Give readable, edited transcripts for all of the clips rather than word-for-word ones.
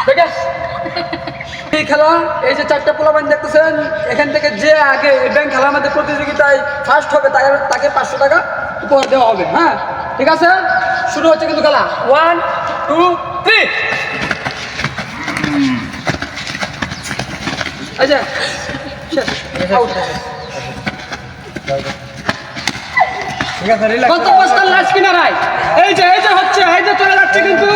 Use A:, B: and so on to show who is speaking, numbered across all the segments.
A: ঠিক আছে এই খেলা এই যে চারটা পোলাপাইন দেখতেছেন এখান থেকে যে আগে ব্যাংক খেলার মধ্যে প্রতিযোগিতায় ফার্স্ট হবে তাকে 500 টাকা উপহার দেওয়া হবে। হ্যাঁ ঠিক আছে, শুরু হচ্ছে কিন্তু খেলা। 1 2 3 আচ্ছা কত বস্তার লাশ কিনারায় এই যে হচ্ছে এই যে চলে যাচ্ছে কিন্তু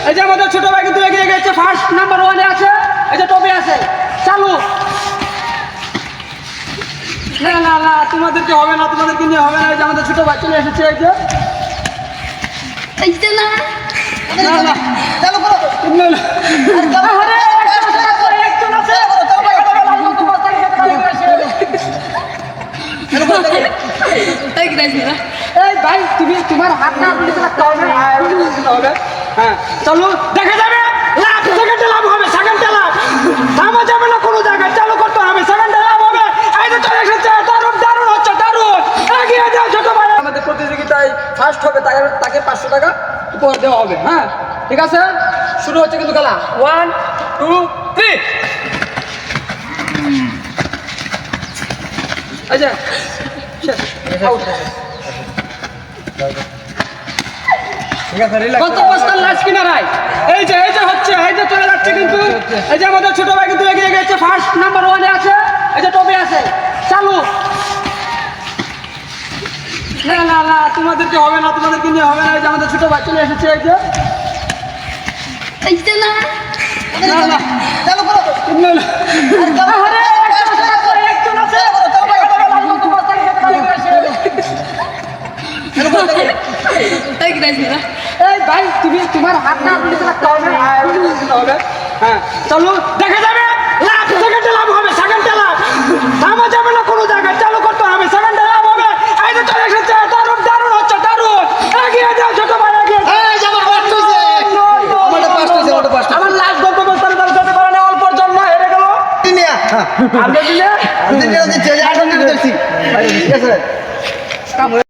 A: এই যে আমাদের ছোট ভাই কিন্তু এগিয়ে গেছে, ফার্স্ট নাম্বার 1 এ আছে, এই যে টপে আছে, চালু। না না না তোমাদেরকে হবে না, তোমাদেরকে নিয়ে হবে না, এই যে আমাদের ছোট ভাই চলে এসেছে, এই যে
B: এইটা না
A: না না
B: চালু করো
A: না না আরে একজন আছে
B: এই গ্রাইছি না
A: এই ভাই তোমার হাত না দিতে লাগতে হবে। হ্যাঁ চলো দেখা যাবে, লাভ সেকেন্ডে লাভ হবে, সেকেন্ডে লাভ থামা যাবে না কোনো জায়গায়, চালু করতে হবে, সেকেন্ডে লাভ হবে। এই যে চলে এসেছে, দারুণ দারুণ হচ্ছে, দারুণ এগিয়ে যাও ছোট ভাই। আমাদের প্রতিযোগিতায় ফার্স্ট হবে তাকে 500 টাকা উপহার দেওয়া হবে। হ্যাঁ ঠিক আছে, শুরু হচ্ছে কিন্তু খেলা। 1 2 3 আচ্ছা কত বস্তার লাশ কিনারায় এই যে হচ্ছে এই যে চলে যাচ্ছে কিন্তু এই যে আমাদের ছোট ভাই কিন্তু এগিয়ে গেছে, ফার্স্ট নাম্বার 1 এ আছে, এই যে টপে আছে, চালু। না না না তোমাদেরকে হবে না, তোমাদেরকে নিয়ে হবে না, এই যে আমাদের ছোট ভাই চলে এসেছে, এই যে
B: এইটা না
A: না না
B: চালু করো
A: না না আরে একজন আছে
B: এই গ্রাইছি না
A: এই ভাই তোমার হাত না দিতে লাগতে হবে। হ্যাঁ চলো দেখা যাবে, লাভ সেকেন্ডে লাভ হবে, সেকেন্ডে লাভ থামা যাবে না কোনো জায়গায়, চালু করতে হবে, সেকেন্ডে লাভ হবে। এই যে চলে এসেছে, দারুণ দারুণ হচ্ছে, দারুণ এগিয়ে যাও ছোট ভাই, এগিয়ে যাও। আমার লাস্ট গন্তব্যস্থানে তারা যেতে পারে না, অল্পর জন্য হেরে গেল। আর্জেন্টিনা